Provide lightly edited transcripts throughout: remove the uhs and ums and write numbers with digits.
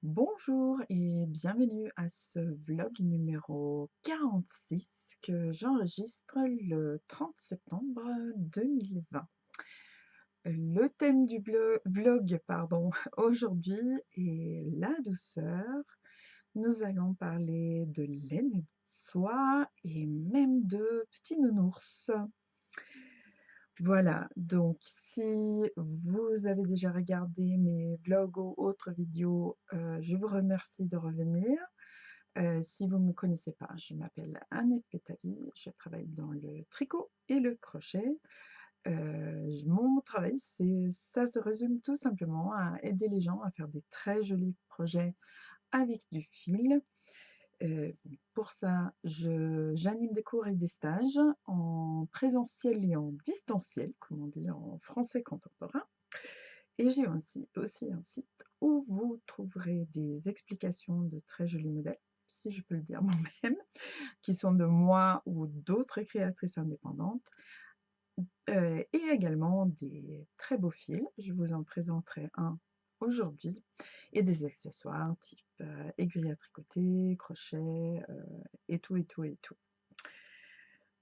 Bonjour et bienvenue à ce vlog numéro 46 que j'enregistre le 30 septembre 2020. Le thème du vlog, aujourd'hui est la douceur. Nous allons parler de laine de soie et même de petits nounours. Voilà, donc si vous avez déjà regardé mes vlogs ou autres vidéos, je vous remercie de revenir. Si vous ne me connaissez pas, je m'appelle Annette Pétavy, je travaille dans le tricot et le crochet. Mon travail, ça se résume tout simplement à aider les gens à faire des très jolis projets avec du fil. Pour ça, j'anime des cours et des stages en présentiel et en distanciel, comme on dit en français contemporain. Et j'ai aussi un site où vous trouverez des explications de très jolis modèles, si je peux le dire moi-même, qui sont de moi ou d'autres créatrices indépendantes, et également des très beaux fils. Je vous en présenterai un aujourd'hui, et des accessoires type aiguille à tricoter, crochet, et tout, et tout, et tout.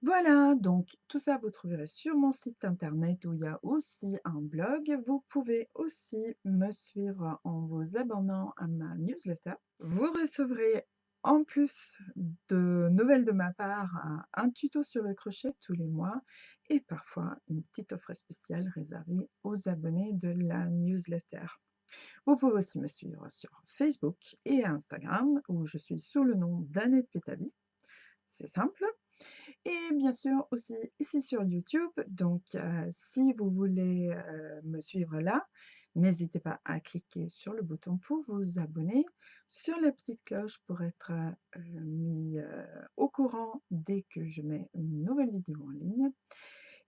Voilà, donc tout ça vous trouverez sur mon site internet où il y a aussi un blog. Vous pouvez aussi me suivre en vous abonnant à ma newsletter. Vous recevrez en plus de nouvelles de ma part un tuto sur le crochet tous les mois et parfois une petite offre spéciale réservée aux abonnés de la newsletter. Vous pouvez aussi me suivre sur Facebook et Instagram où je suis sous le nom d'Annette Pétavy. C'est simple. Et bien sûr aussi ici sur YouTube, donc si vous voulez me suivre là, n'hésitez pas à cliquer sur le bouton pour vous abonner, sur la petite cloche pour être mis au courant dès que je mets une nouvelle vidéo en ligne.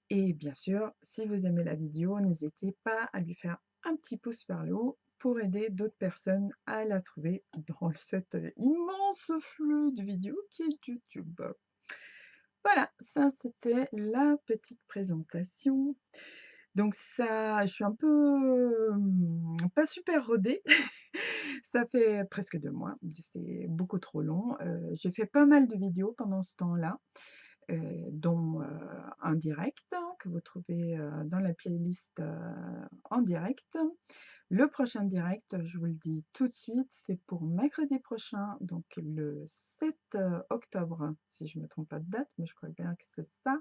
Et bien sûr, si vous aimez la vidéo, n'hésitez pas à lui faire un petit pouce vers le haut pour aider d'autres personnes à la trouver dans cet immense flux de vidéos qui est YouTube. Voilà, ça c'était la petite présentation. Donc ça, je suis un peu, pas super rodée. Ça fait presque 2 mois, c'est beaucoup trop long. J'ai fait pas mal de vidéos pendant ce temps-là, dont, un direct hein, que vous trouvez, dans la playlist, en direct. Le prochain direct, je vous le dis tout de suite, c'est pour mercredi prochain, donc le 7 octobre, si je ne me trompe pas de date, mais je crois bien que c'est ça.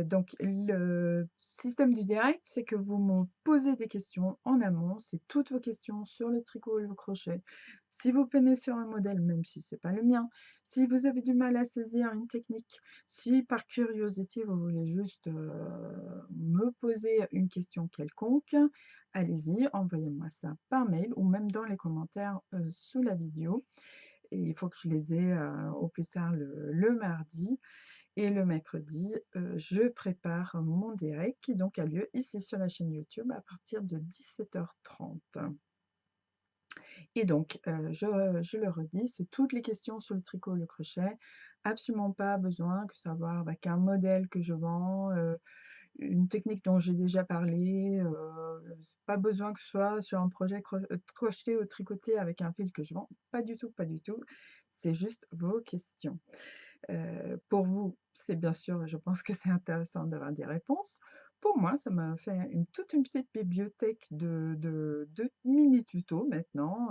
Donc le système du direct, c'est que vous me posez des questions en amont, c'est toutes vos questions sur le tricot et le crochet. Si vous peinez sur un modèle, même si c'est pas le mien, si vous avez du mal à saisir une technique, si par curiosité vous voulez juste me poser une question quelconque, allez-y, envoyez-moi ça par mail ou même dans les commentaires sous la vidéo. Et il faut que je les ai au plus tard le mardi. Et le mercredi, je prépare mon direct qui donc a lieu ici sur la chaîne YouTube à partir de 17h30. Et donc, je le redis, c'est toutes les questions sur le tricot et le crochet. Absolument pas besoin que savoir qu'un modèle que je vends, une technique dont j'ai déjà parlé, pas besoin que ce soit sur un projet crocheté ou tricoté avec un fil que je vends. Pas du tout, pas du tout. C'est juste vos questions. Pour vous, c'est bien sûr, je pense que c'est intéressant d'avoir des réponses. Pour moi, ça m'a fait toute une petite bibliothèque de mini tutos maintenant,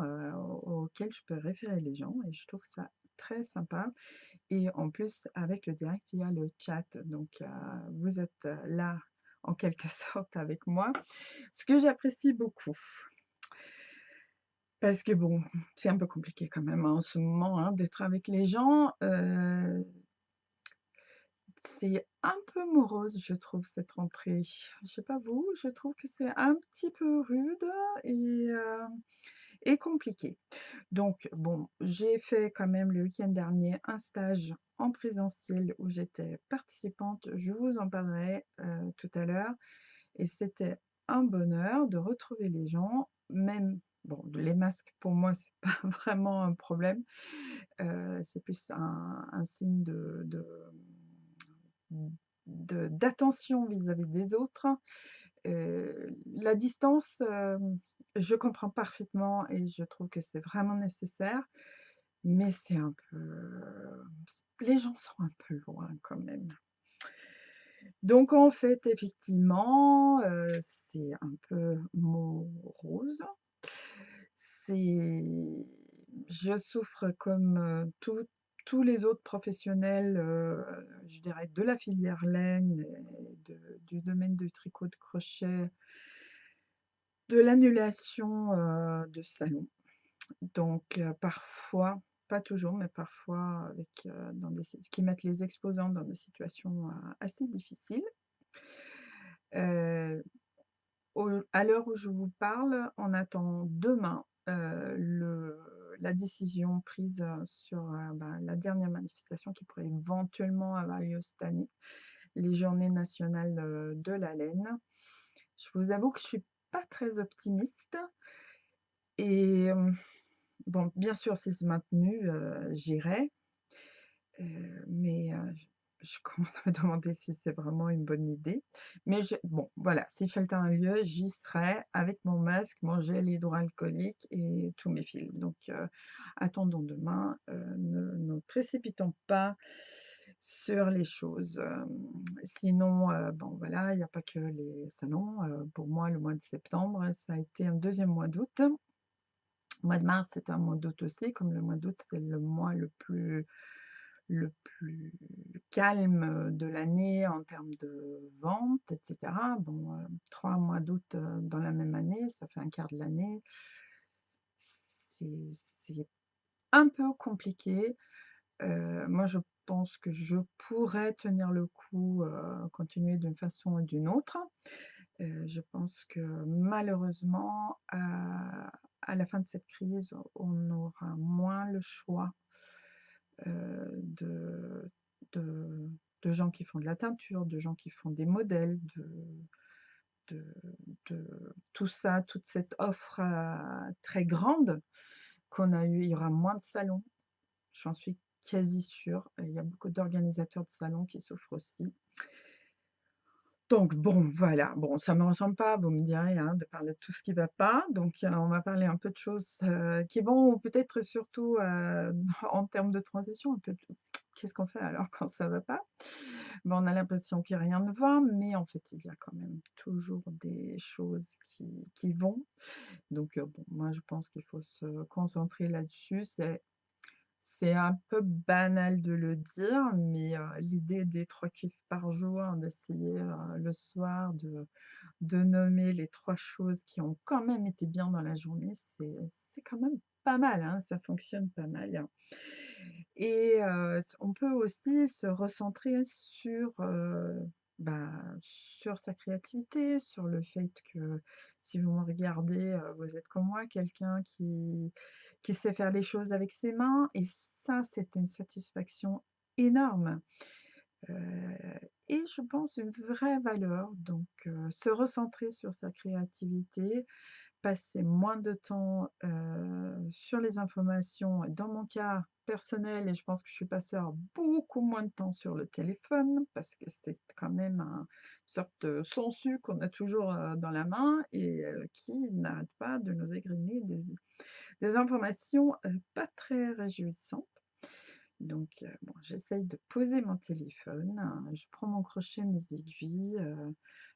auxquels je peux référer les gens et je trouve ça très sympa. Et en plus, avec le direct, il y a le chat, donc vous êtes là en quelque sorte avec moi, ce que j'apprécie beaucoup. Parce que bon, c'est un peu compliqué quand même hein, en ce moment hein, d'être avec les gens. C'est un peu morose, je trouve, cette rentrée. Je sais pas vous, je trouve que c'est un petit peu rude et, et compliqué. Donc bon, j'ai fait quand même le week-end dernier un stage en présentiel où j'étais participante. Je vous en parlerai tout à l'heure. Et c'était un bonheur de retrouver les gens, même, bon, les masques pour moi, c'est pas vraiment un problème. C'est plus un signe d'attention vis-à-vis des autres. La distance, je comprends parfaitement et je trouve que c'est vraiment nécessaire, mais c'est un peu les gens sont un peu loin quand même. Donc en fait, effectivement, c'est un peu morose. C'est je souffre comme, tous les autres professionnels, je dirais de la filière laine et du domaine du tricot de crochet, de l'annulation, de salons. Donc parfois, pas toujours, mais parfois avec, dans des si qui mettent les exposants dans des situations, assez difficiles. Heu, à l'heure où je vous parle, on attend demain, la décision prise, sur, la dernière manifestation qui pourrait éventuellement avoir lieu cette année, les Journées nationales, de la laine. Je vous avoue que je suis pas très optimiste et bon, bien sûr, si c'est maintenu, j'irai, mais je commence à me demander si c'est vraiment une bonne idée. Mais bon, voilà, s'il fallait un lieu, j'y serais avec mon masque, mon gel hydroalcoolique et tous mes fils. Donc attendons demain, ne précipitons pas sur les choses. Sinon, bon voilà, il y a pas que les salons. Pour moi, le mois de septembre, ça a été un deuxième mois d'août. Le mois de mars, c'est un mois d'août aussi, comme le mois d'août, c'est le mois le plus calme, de l'année en termes de vente et cetera. Bon, 3 mois d'août, dans la même année, ça fait un quart de l'année. C'est un peu compliqué. Moi, je pense que je pourrais tenir le coup, continuer d'une façon ou d'une autre. Je pense que malheureusement, à la fin de cette crise, on aura moins le choix, de de de gens qui font de la teinture, de gens qui font des modèles, de tout ça, toute cette offre, très grande qu'on a eu. Il y aura moins de salons, j'en suis quasi sûre. Il y a beaucoup d'organisateurs de salons qui souffrent aussi. Donc bon, voilà, bon, ça ne me ressemble pas, vous me direz, hein, de parler de tout ce qui va pas. Donc on va parler un peu de choses, qui vont, ou peut-être surtout, en termes de transition, un peu de qu'est-ce qu'on fait alors quand ça va pas? Bon, on a l'impression que rien ne va, mais en fait, il y a quand même toujours des choses qui vont. Donc bon, moi je pense qu'il faut se concentrer là-dessus. C'est un peu banal de le dire, mais l'idée des 3 kiffs par jour, d'essayer, le soir de nommer les 3 choses qui ont quand même été bien dans la journée, c'est quand même pas mal, hein, ça fonctionne pas mal. Et on peut aussi se recentrer sur, sur sa créativité, sur le fait que si vous me regardez, vous êtes comme moi, quelqu'un qui sait faire les choses avec ses mains, et ça, c'est une satisfaction énorme, heu et je pense une vraie valeur. Donc se recentrer sur sa créativité, passer moins de temps, sur les informations, dans mon cas personnel, et je pense que je suis passée à beaucoup moins de temps sur le téléphone parce que c'est quand même sorte de sangsue qu'on a toujours, dans la main, et qui n'arrête pas de nous égrener des informations, pas très réjouissantes. Donc bon, j'essaye de poser mon téléphone, je prends mon crochet, mes aiguilles,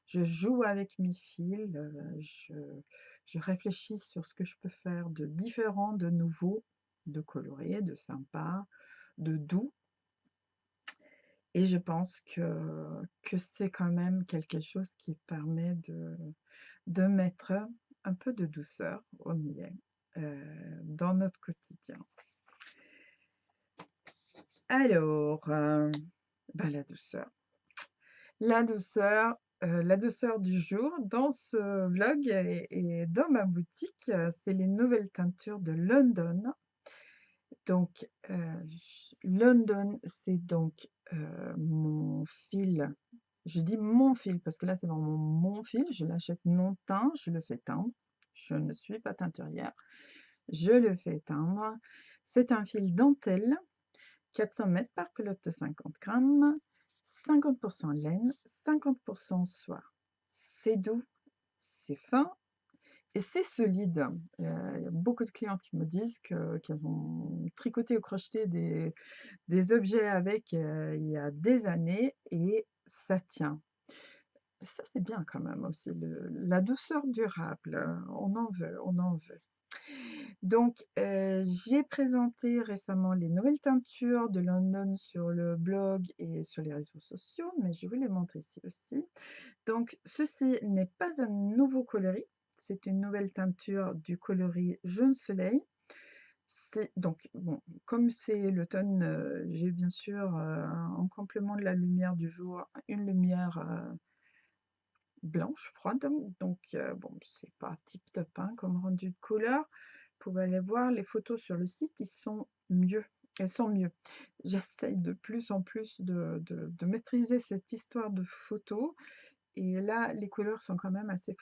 je joue avec mes fils, je réfléchis sur ce que je peux faire de différent, de nouveau, de coloré, de sympa, de doux, et je pense que c'est quand même quelque chose qui permet de mettre un peu de douceur, on y est, dans notre quotidien. Alors, la douceur. La douceur du jour dans ce vlog et dans ma boutique, c'est les nouvelles teintures de London. Donc, London, c'est donc, mon fil. Je dis mon fil parce que là, c'est vraiment mon fil. Je l'achète non teint, je le fais teindre. Je ne suis pas teinturière, je le fais teindre. C'est un fil dentelle, 400 mètres par pelote de 50 grammes, 50% laine, 50% soie. C'est doux, c'est fin, et c'est solide. Il y a beaucoup de clients qui me disent qu'elles ont tricoté ou crocheté des objets avec, il y a des années et ça tient. Ça, c'est bien quand même aussi, la douceur durable, on en veut, on en veut. Donc, j'ai présenté récemment les nouvelles teintures de London sur le blog et sur les réseaux sociaux, mais je vais les montrer ici aussi. Donc, ceci n'est pas un nouveau coloris, c'est une nouvelle teinture du coloris Jaune Soleil. C'est donc bon, comme c'est l'automne, j'ai bien sûr, en complément de la lumière du jour, une lumière, blanche, froide, donc bon, c'est pas tip top, hein, comme rendu de couleur. Vous pouvez aller voir les photos sur le site, ils sont mieux, elles sont mieux. J'essaye de plus en plus de maîtriser cette histoire de photos et là, les couleurs sont quand même assez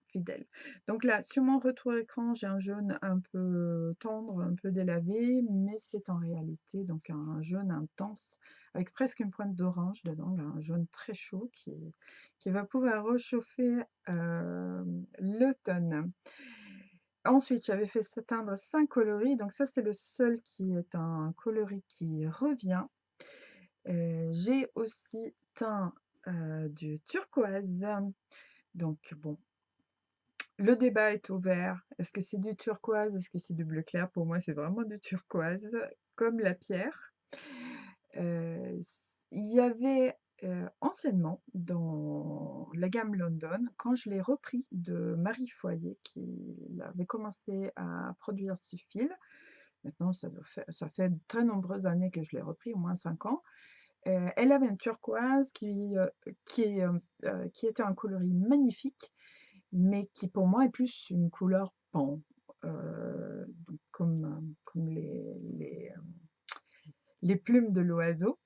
fidèles. Donc là, sur mon retour écran, j'ai un jaune un peu tendre, un peu délavé, mais c'est en réalité donc un jaune intense avec presque une pointe d'orange dedans, un jaune très chaud qui va pouvoir réchauffer l'automne. Ensuite, j'avais fait teindre 5 coloris, donc ça c'est le seul qui est un coloris qui revient. J'ai aussi teint du turquoise. Donc bon, le débat est ouvert. Est-ce que c'est du turquoise? Est-ce que c'est du bleu clair? Pour moi, c'est vraiment du turquoise, comme la pierre. Il y avait anciennement dans la gamme London, quand je l'ai repris de Marie Foyer, qui avait commencé à produire ce fil. Maintenant, ça fait de très nombreuses années que je l'ai repris, au moins 5 ans. Elle avait un turquoise qui était un coloris magnifique, mais qui pour moi est plus une couleur pan, donc comme les plumes de l'oiseau.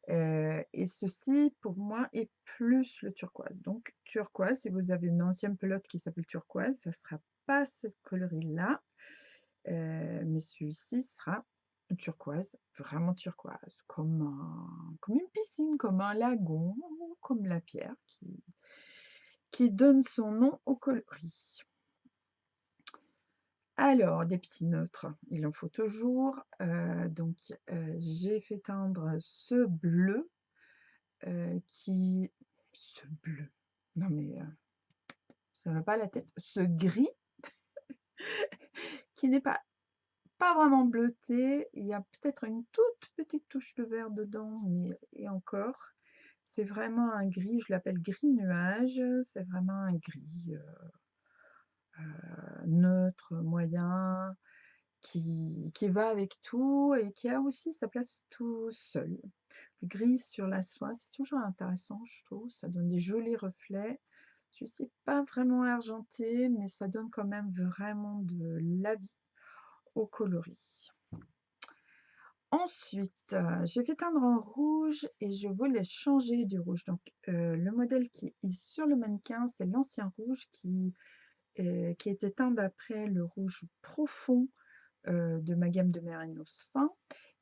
Et ceci pour moi est plus le turquoise. Donc turquoise, si vous avez une ancienne pelote qui s'appelle turquoise, ça ne sera pas ce coloris-là, mais celui-ci sera turquoise, vraiment turquoise, comme une piscine, comme un lagon, comme la pierre qui donne son nom au coloris. Alors, des petits neutres, il en faut toujours. Donc, j'ai fait teindre ce bleu qui... Ce bleu, non mais ça va pas la tête. Ce gris qui n'est pas vraiment bleuté, il y a peut-être une toute petite touche de vert dedans, mais et encore, c'est vraiment un gris, je l'appelle gris nuage, c'est vraiment un gris neutre, moyen, qui va avec tout et qui a aussi sa place tout seul. Le gris sur la soie, c'est toujours intéressant, je trouve, ça donne des jolis reflets. Je ne sais pas vraiment argenté, mais ça donne quand même vraiment de la vie au coloris. Ensuite, j'ai fait teindre en rouge et je voulais changer du rouge. Donc, le modèle qui est sur le mannequin, c'est l'ancien rouge qui était teint d'après le rouge profond de ma gamme de Mérinos fin.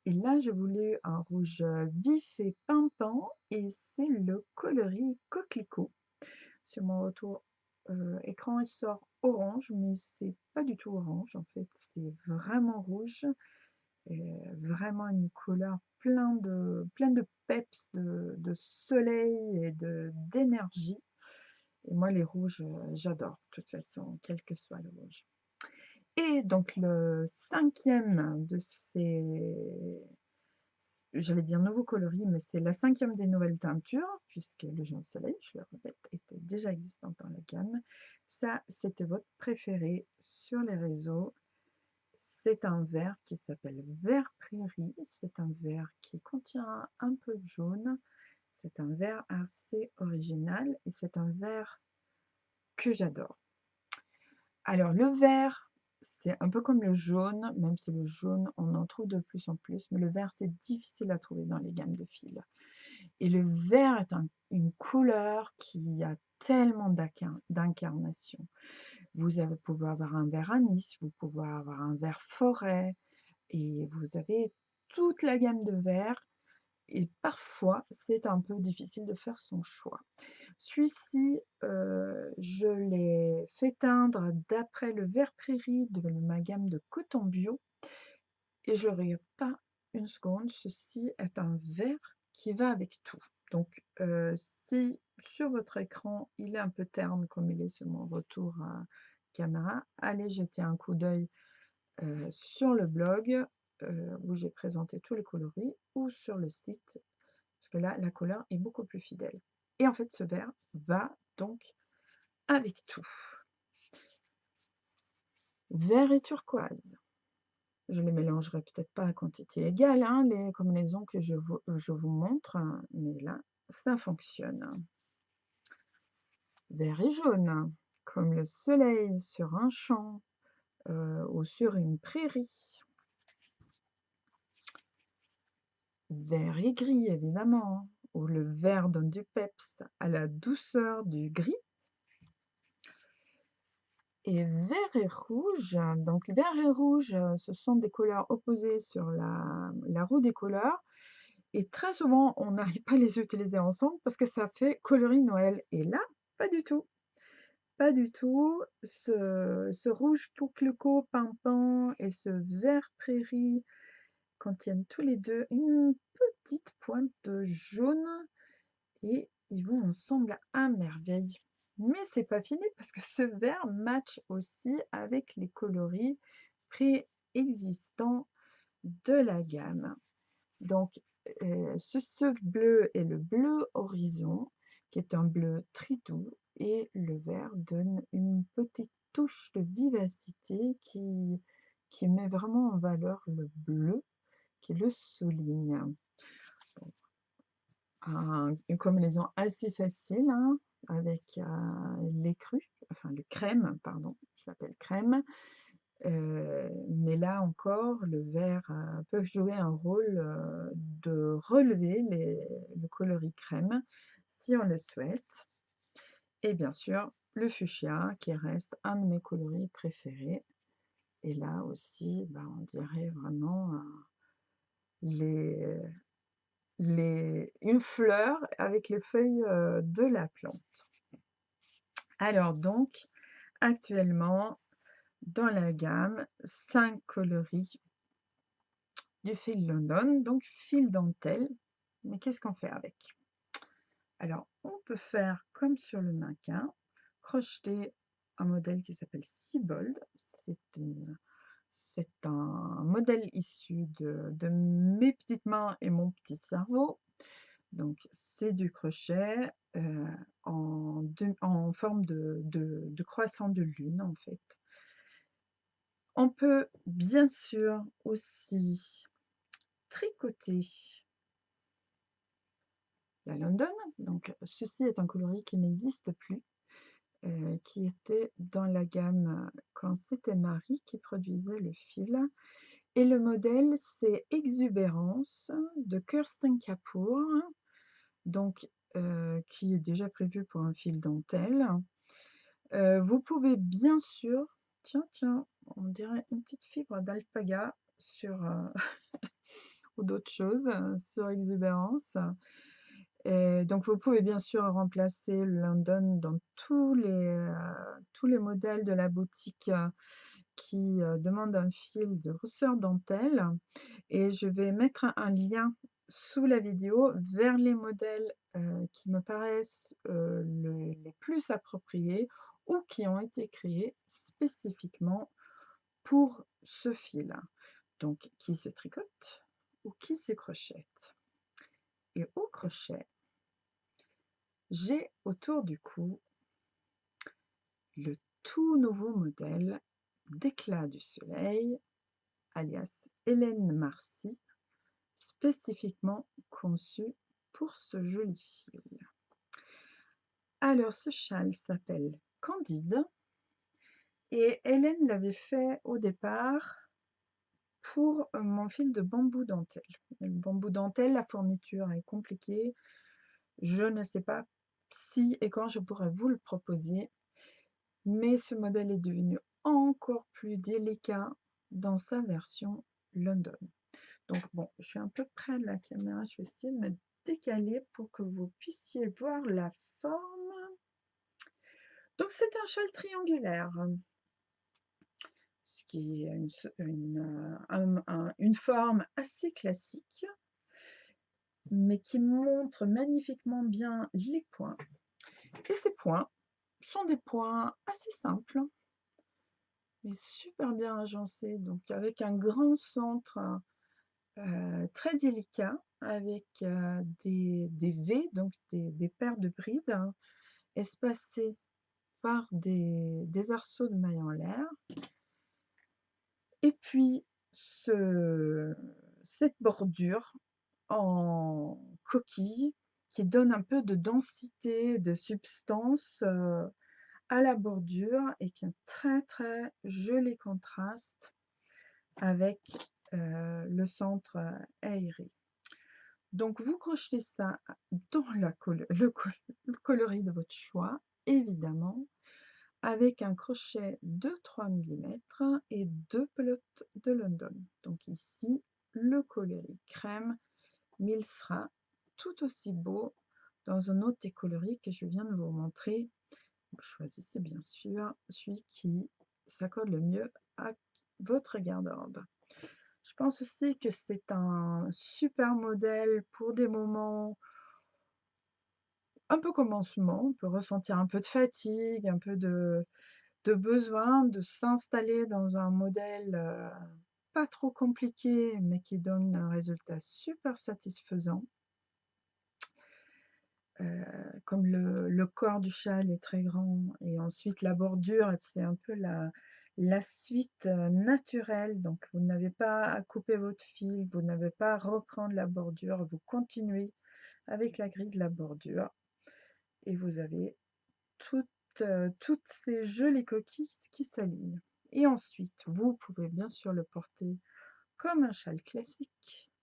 Et là, je voulais un rouge vif et pimpant et c'est le coloris coquelicot. Sur mon retour écran, il sort orange, mais c'est pas du tout orange en fait, c'est vraiment rouge. Vraiment une couleur plein de peps, de soleil et d'énergie. Et moi, les rouges, j'adore, de toute façon, quel que soit le rouge. Et donc, le cinquième de j'allais dire nouveau coloris, mais c'est la cinquième des nouvelles teintures, puisque le jaune soleil, je le répète, était déjà existant dans la gamme. Ça, c'était votre préféré sur les réseaux. C'est un vert qui s'appelle vert prairie. C'est un vert qui contient un peu de jaune. C'est un vert assez original et c'est un vert que j'adore. Alors le vert, c'est un peu comme le jaune, même si le jaune, on en trouve de plus en plus, mais le vert, c'est difficile à trouver dans les gammes de fils. Et le vert est une couleur qui a tellement d'incarnation. Pouvez avoir un vert anis, vous pouvez avoir un vert forêt, et vous avez toute la gamme de verts. et parfois, c'est un peu difficile de faire son choix. Celui-ci, je l'ai fait teindre d'après le vert prairie de ma gamme de coton bio et je ne regrette pas une seconde. Ceci est un vert qui va avec tout. Donc, si sur votre écran, il est un peu terne comme il est sur mon retour caméra, allez jeter un coup d'œil sur le blog où j'ai présenté tous les coloris ou sur le site parce que là, la couleur est beaucoup plus fidèle. Et en fait, ce vert va donc avec tout. Vert et turquoise. Je les mélangerai peut-être pas à quantité égale, hein, les combinaisons que je vous montre, hein, mais là, ça fonctionne. Vert et jaune, comme le soleil sur un champ ou sur une prairie. Vert et gris, évidemment, où le vert donne du peps à la douceur du gris. Et vert et rouge, donc vert et rouge, ce sont des couleurs opposées sur la roue des couleurs. Et très souvent, on n'arrive pas à les utiliser ensemble parce que ça fait coloris Noël. Et là, pas du tout. Pas du tout. Ce rouge coquelicot pimpant et ce vert prairie contiennent tous les deux une petite pointe de jaune et ils vont ensemble à merveille. Mais c'est pas fini parce que ce vert match aussi avec les coloris préexistants de la gamme. Donc, ce bleu est le bleu horizon, qui est un bleu très doux, et le vert donne une petite touche de vivacité qui met vraiment en valeur le bleu, qui le souligne. Une combinaison assez facile, hein, avec l'écru, enfin le crème, pardon, je l'appelle crème. Mais là encore, le vert peut jouer un rôle de relever le coloris crème si on le souhaite. Et bien sûr, le fuchsia qui reste un de mes coloris préférés. Et là aussi, on dirait vraiment une fleur avec les feuilles de la plante. Alors donc, actuellement, dans la gamme, 5 coloris du fil London, donc fil dentelle. Mais qu'est-ce qu'on fait avec? Alors, on peut faire comme sur le mannequin, crocheter un modèle qui s'appelle Siebold. C'est un modèle issu de mes petites mains et mon petit cerveau. Donc, c'est du crochet en forme de croissant de lune, en fait. On peut bien sûr aussi tricoter la London. Donc, ceci est un coloris qui n'existe plus, qui était dans la gamme quand c'était Marie qui produisait le fil. Et le modèle, c'est Exubérance de Kirsten Kapoor, donc qui est déjà prévu pour un fil dentelle. Vous pouvez bien sûr, tiens, on dirait une petite fibre d'alpaga sur ou d'autres choses sur Exubérance. Donc vous pouvez bien sûr remplacer le London dans tous les modèles de la boutique qui demandent un fil de grosseur dentelle. Et je vais mettre un lien sous la vidéo vers les modèles qui me paraissent les plus appropriés ou qui ont été créés spécifiquement pour ce fil. Donc, qui se tricote ou qui se crochette. Et au crochet, j'ai autour du cou le tout nouveau modèle d'éclat du soleil, alias Hélène Marcy, spécifiquement conçu pour ce joli fil. Alors, ce châle s'appelle Candide et Hélène l'avait fait au départ pour mon fil de bambou dentelle. Le bambou dentelle, la fourniture est compliquée. Je ne sais pas si et quand je pourrais vous le proposer, mais ce modèle est devenu encore plus délicat dans sa version London. Donc bon, je suis un peu près de la caméra, je vais essayer de me décaler pour que vous puissiez voir la forme. Donc c'est un châle triangulaire, ce qui est une forme assez classique, mais qui montre magnifiquement bien les points. Et ces points sont des points assez simples, mais super bien agencés, donc avec un grand centre très délicat, avec des V, donc des paires de brides, espacées par des arceaux de mailles en l'air. Et puis cette bordure en coquille qui donne un peu de densité, de substance à la bordure et qui a un très très joli contraste avec le centre aéré. Donc vous crochetez ça dans le coloris de votre choix, évidemment, avec un crochet de 3 mm et 2 pelotes de London. Donc ici, le coloris crème, mais il sera tout aussi beau dans un autre des coloris que je viens de vous montrer. Choisissez bien sûr celui qui s'accorde le mieux à votre garde-robe. Je pense aussi que c'est un super modèle pour des moments un peu comme en ce moment. On peut ressentir un peu de fatigue, un peu de besoin de s'installer dans un modèle pas trop compliqué, mais qui donne un résultat super satisfaisant. Comme le corps du châle est très grand et ensuite la bordure, c'est un peu la suite naturelle. Donc vous n'avez pas à couper votre fil, vous n'avez pas à reprendre la bordure, vous continuez avec la grille de la bordure et vous avez toutes ces jolies coquilles qui s'alignent. Et ensuite, vous pouvez bien sûr le porter comme un châle classique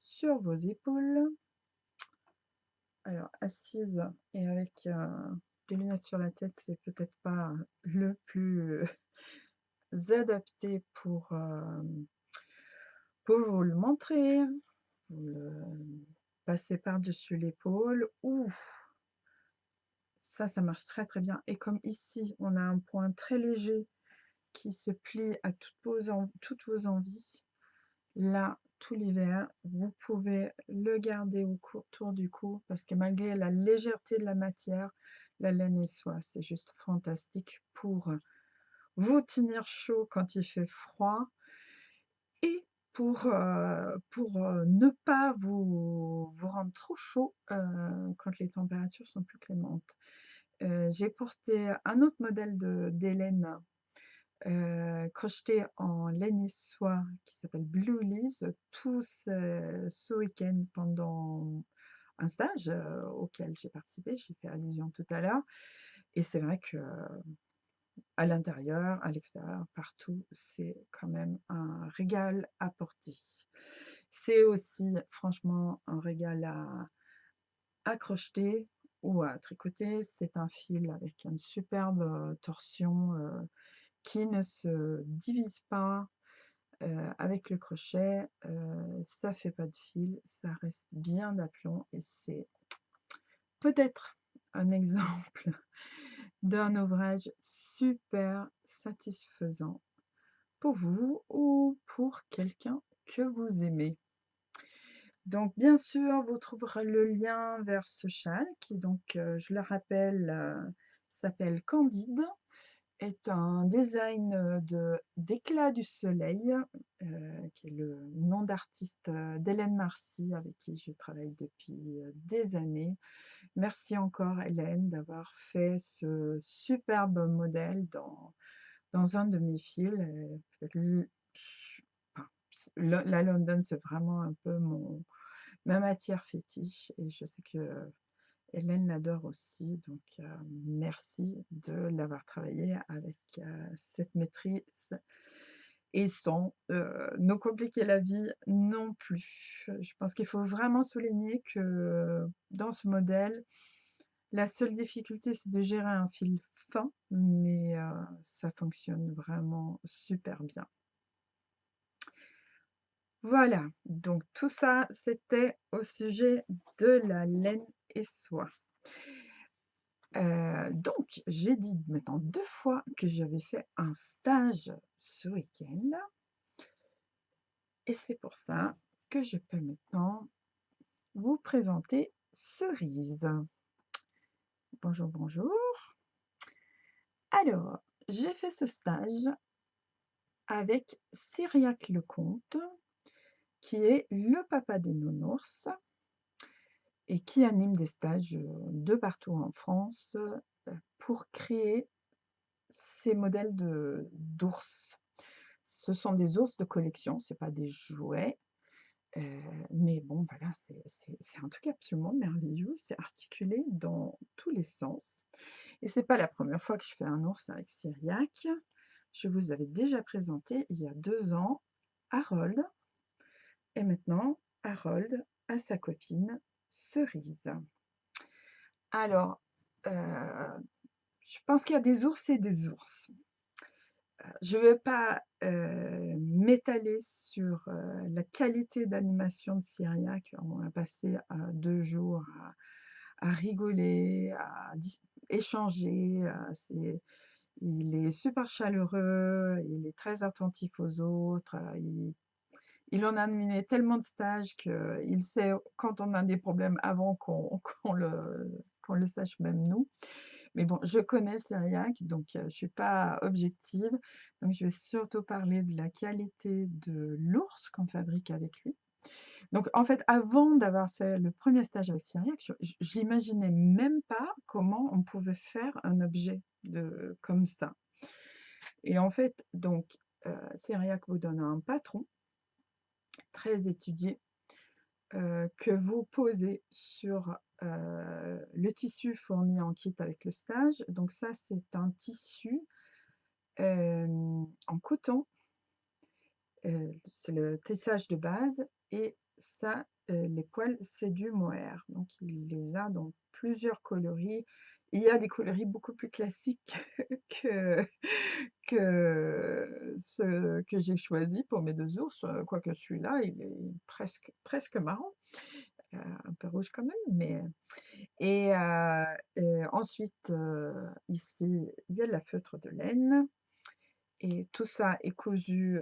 sur vos épaules. Alors, assise et avec des lunettes sur la tête, c'est peut-être pas le plus adapté pour vous le montrer. Vous le passez par-dessus l'épaule. Ouh, ça marche très très bien. Et comme ici, on a un point très léger qui se plie à toutes vos envies, là, tout l'hiver, vous pouvez le garder autour du cou parce que malgré la légèreté de la matière, la laine et soie, c'est juste fantastique pour vous tenir chaud quand il fait froid et pour ne pas vous rendre trop chaud quand les températures sont plus clémentes. J'ai porté un autre modèle d'Hélène crocheté en laine et soie qui s'appelle Blue Leaves tout ce week-end pendant un stage auquel j'ai participé, j'y fais allusion tout à l'heure. Et c'est vrai que à l'intérieur, à l'extérieur, partout, c'est quand même un régal à porter. C'est aussi franchement un régal à crocheter ou à tricoter. C'est un fil avec une superbe torsion qui ne se divise pas avec le crochet, ça fait pas de fil, ça reste bien d'aplomb et c'est peut-être un exemple d'un ouvrage super satisfaisant pour vous ou pour quelqu'un que vous aimez. Donc bien sûr, vous trouverez le lien vers ce châle qui donc, je le rappelle, s'appelle Candide, est un design d'éclat du soleil, qui est le nom d'artiste d'Hélène Marcy, avec qui je travaille depuis des années. Merci encore Hélène d'avoir fait ce superbe modèle dans un de mes fils. Peut-être enfin, la London, c'est vraiment un peu ma matière fétiche et je sais que Hélène l'adore aussi, donc merci de l'avoir travaillé avec cette maîtrise et sans nous compliquer la vie non plus. Je pense qu'il faut vraiment souligner que dans ce modèle, la seule difficulté, c'est de gérer un fil fin, mais ça fonctionne vraiment super bien. Voilà, donc tout ça, c'était au sujet de la laine et soie. Donc j'ai dit maintenant 2 fois que j'avais fait un stage ce week-end et c'est pour ça que je peux maintenant vous présenter Cerise. Bonjour, bonjour. Alors, j'ai fait ce stage avec Cyriaque Lecomte, qui est le papa des nounours et qui anime des stages, de partout en France, pour créer ces modèles d'ours. Ce sont des ours de collection, c'est pas des jouets, mais bon voilà, c'est un truc absolument merveilleux, c'est articulé dans tous les sens et c'est pas la première fois que je fais un ours avec Cyriaque. Je vous avais déjà présenté il y a 2 ans Harold et maintenant Harold a sa copine Cerise. Alors, heu, je pense qu'il y a des ours et des ours. Je ne vais pas, m'étaler sur, la qualité d'animation de Cyriaque. On a passé, 2 jours à rigoler, à échanger, il est super chaleureux, il est très attentif aux autres, il en a animé tellement de stages qu'il sait quand on a des problèmes avant qu'on le sache même nous. Mais bon, je connais Cyriaque, donc je ne suis pas objective. Donc je vais surtout parler de la qualité de l'ours qu'on fabrique avec lui. Donc en fait, avant d'avoir fait le premier stage avec Cyriaque, je n'imaginais même pas comment on pouvait faire un objet comme ça. Et en fait, donc, Cyriaque vous donne un patron très étudié que vous posez sur le tissu fourni en kit avec le stage. Donc ça, c'est un tissu en coton. C'est le tissage de base et ça, les poils, c'est du mohair. Donc il les a dans plusieurs coloris. Il y a des coloris beaucoup plus classiques que que ceux que j'ai choisis pour mes 2 ours, quoique celui-là, il est presque marron, un peu rouge quand même, mais ensuite, ici, il y a de la feutre de laine et tout ça est cousu,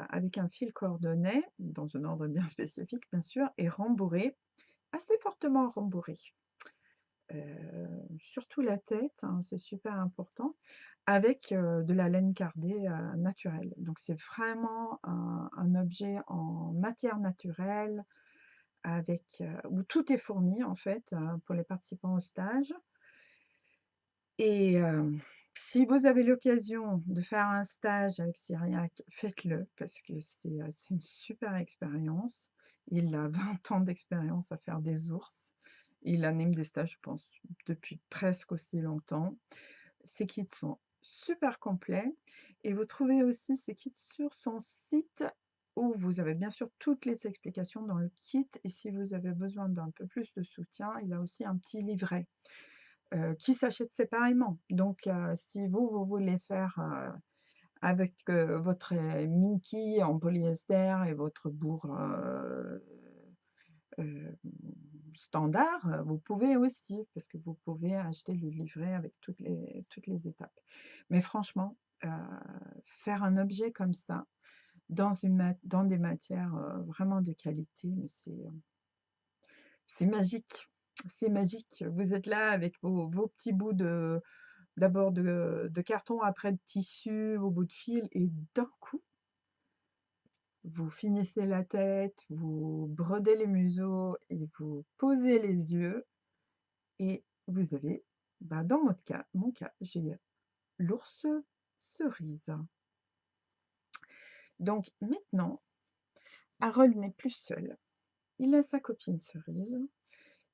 avec un fil coordonné, dans un ordre bien spécifique bien sûr et rembourré, assez fortement rembourré. Surtout la tête, hein, c'est super important, avec, de la laine cardée, naturelle. Donc c'est vraiment un objet en matière naturelle avec, où tout est fourni en fait, pour les participants au stage et si vous avez l'occasion de faire un stage avec Cyriaque, faites-le parce que c'est une super expérience. Il a 20 ans d'expérience à faire des ours. Il anime des stages, je pense, depuis presque aussi longtemps. Ces kits sont super complets et vous trouvez aussi ces kits sur son site où vous avez bien sûr toutes les explications dans le kit et si vous avez besoin d'un peu plus de soutien, il a aussi un petit livret qui s'achète séparément. Donc, si vous voulez faire avec votre Minky en polyester et votre bourre euh, standard, vous pouvez aussi, parce que vous pouvez acheter le livret avec toutes les étapes. Mais franchement, faire un objet comme ça, dans des matières vraiment de qualité, mais c'est magique. C'est magique. Vous êtes là avec vos petits bouts d'abord de carton, après de tissu, vos bouts de fil, et d'un coup, vous finissez la tête, vous brodez les museaux et vous posez les yeux et vous avez, bah, dans mon cas, j'ai l'ours cerise. Donc maintenant, Harold n'est plus seul. Il a sa copine cerise.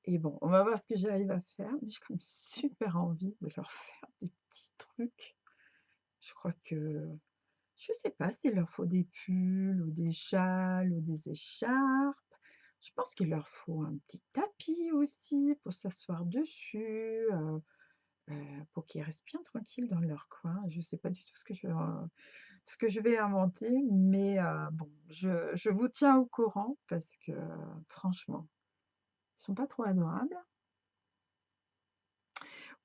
Et bon, on va voir ce que j'arrive à faire, mais j'ai comme super envie de leur faire des petits trucs. Je crois que je sais pas s'il leur faut des pulls ou des châles ou des écharpes. Je pense qu'il leur faut un petit tapis aussi pour s'asseoir dessus, pour qu'ils restent bien tranquilles dans leur coin. Je sais pas du tout ce que je vais inventer, mais bon, je vous tiens au courant parce que franchement, ils sont pas trop adorables.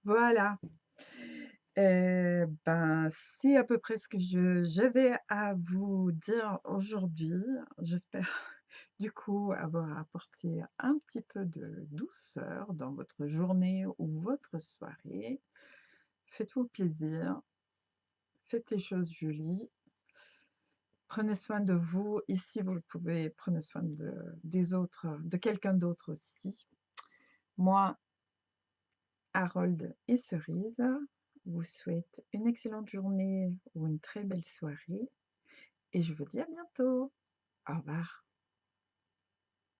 Voilà, ben, c'est à peu près ce que j'avais à vous dire aujourd'hui. J'espère du coup avoir apporté un petit peu de douceur dans votre journée ou votre soirée. Faites-vous plaisir, faites les choses jolies, prenez soin de vous et si vous le pouvez, prenez soin des autres, de quelqu'un d'autre aussi. Moi, Harold et Cerise vous souhaite une excellente journée ou une très belle soirée et je vous dis à bientôt. Au revoir.